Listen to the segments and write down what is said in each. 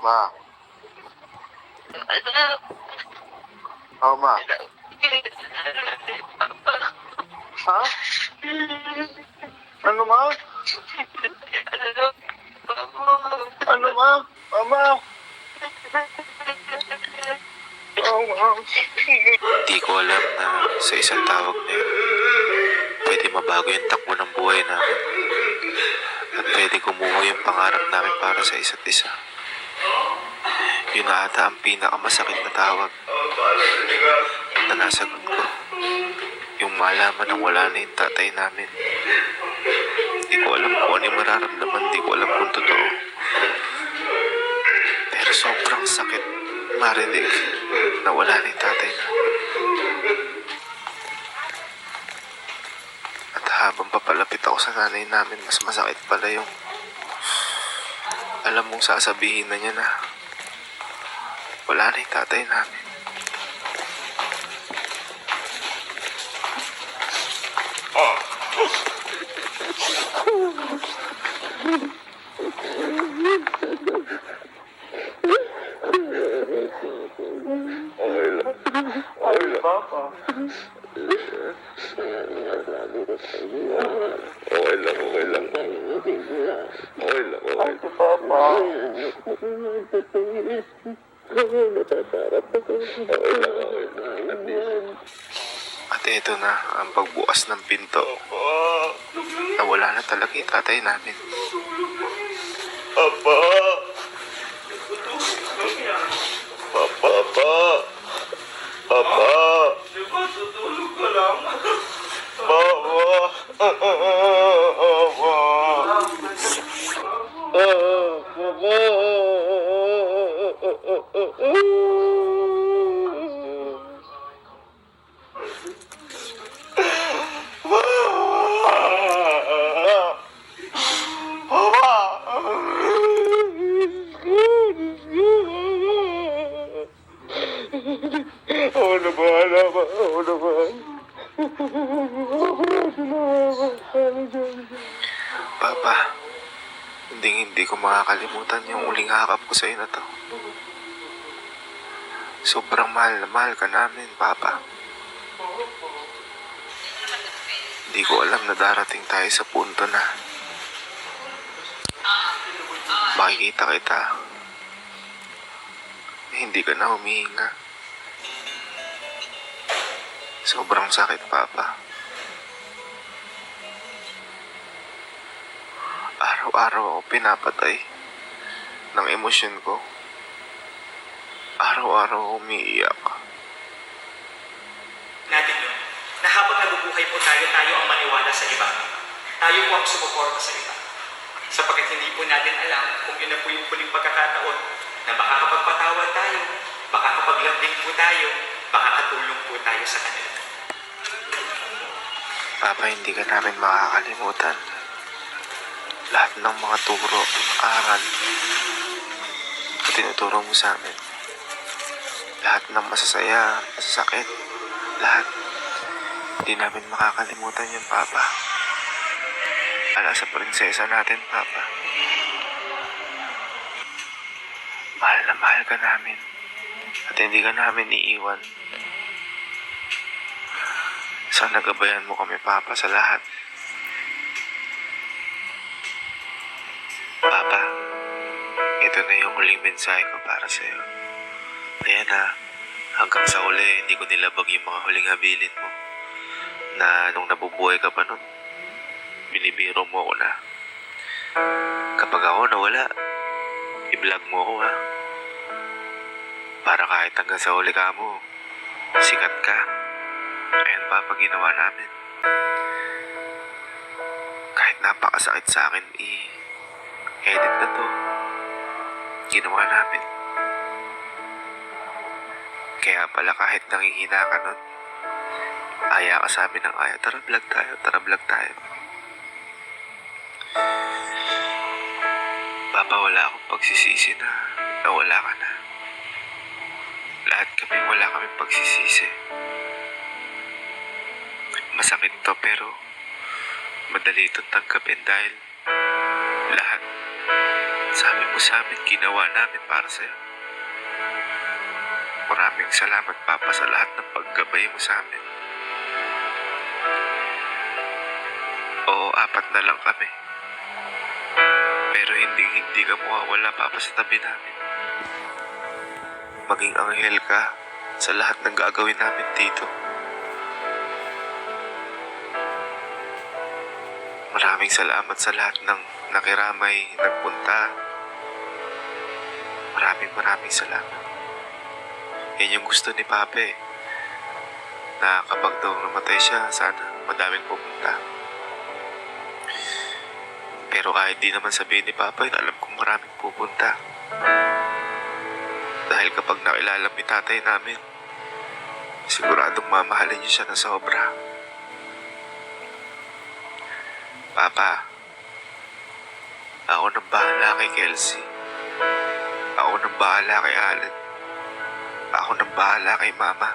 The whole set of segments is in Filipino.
Ma. Oh, ma. Ha? Ano, ma? Ano, ma? Mama? Oh, ma. Di ko alam na sa isang tawag na yun, pwede mabago yung takbo ng buhay namin. At pwede gumuho yung pangarap namin para sa isa't isa. Yun na ata ang pinakamasakit na tawag na nasagot ko. Yung malaman na wala na yung tatay namin. Di ko alam kung ano yung mararamdaman, di ko alam kung totoo. Pero sobrang sakit marinig na wala na yung tatay namin. At habang papalapit ako sa nanay namin, mas masakit pala yung alam mong sasabihin na niya na wala na yung tatay namin. Papa. Okay lang. Okay lang, Papa. At ito na ang pagbukas ng pinto. Na wala na talaga yung tatay namin. Papa. Papa. Papa. Tutulog ka lang. Papa. Ako na bahala ba? Ako na bahala. Papa, hindi ko makakalimutan yung uling hakap ko sa'yo na to. Sobrang mahal na mahal ka namin, Papa. Hindi ko alam na darating tayo sa punto na makikita kita. Hindi ka na humihinga. Sobrang sakit, Papa. Araw-araw ako pinapatay ng emosyon ko. Araw-araw ako umiiyak. Natin yun, na habang nabubuhay po tayo ang maniwala sa iba. Tayo po ang sumuporta sa iba. Sapagkat hindi po natin alam kung yun na po yung huling pagkakataon na baka kapagpatawad tayo, baka kapaglambing po tayo, baka katulong po tayo sa kanila. Papa, hindi ka namin makakalimutan. Lahat ng mga turo, aral, na tinuturo mo sa amin. Lahat ng masasaya, masasakit, lahat. Hindi namin makakalimutan yun, Papa. Ala sa prinsesa natin, Papa. Mahal na mahal ka namin. At hindi ka namin iiwan. Sana gabayan mo kami, Papa, sa lahat. Papa, ito na yung huling mensahe ko para sa'yo. Kaya na, hanggang sa uli, hindi ko nilabag yung mga huling habilin mo. Na nung nabubuhay ka pa nun, binibiro mo ako na kapag ako nawala, i-vlog mo ako, ha? Para kahit hanggang sa uli ka mo, sikat ka. Ayan, Papa, ginawa namin. Kahit napakasakit sa akin, i-edit na to. Ginawa namin. Kaya pala kahit nangihina ka nun, aya ka sa amin ng aya, tara vlog tayo. Papa, wala akong pagsisisi na nawala ka na. Lahat kami wala kami pagsisisi. Masakit to pero madali itong tanggapin dahil lahat sa sabi mo sa amin, ginawa namin para sa'yo. Maraming salamat, Papa, sa lahat ng paggabay mo sa amin. Oo, 4 na lang kami. Pero hindi ka mawawala, Papa, sa tabi namin. Maging anghel ka sa lahat ng gagawin namin dito. Maraming salamat sa lahat ng nakiramay, nagpunta. Maraming salamat. Yan yung gusto ni Papa eh. Na kapag daw namatay siya, sana madaming pupunta. Pero kahit di naman sabihin ni Papa, alam kong maraming pupunta. Dahil kapag nakilala mo yung tatay namin, siguradong mamahalin niyo siya na sobra. Papa, ako nang bahala kay Kelsey. Ako nang bahala kay Alan. Ako nang bahala kay Mama.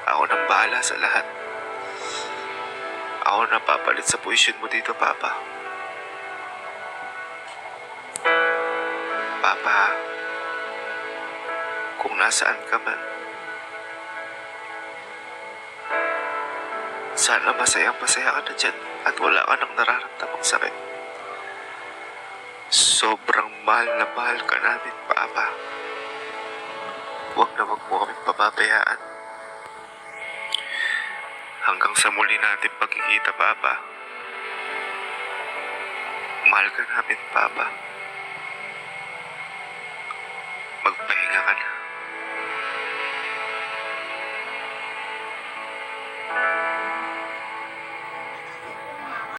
Ako nang bahala sa lahat. Ako na papalit sa posisyon mo dito, Papa. Papa, kung nasaan ka man, sana masayang-masaya ka na dyan at wala ka nang nararamdamang sakit. Sobrang mahal na mahal ka namin, Papa. Huwag mo kami papabayaan. Hanggang sa muli natin pagkikita, Papa. Mahal ka namin, Papa.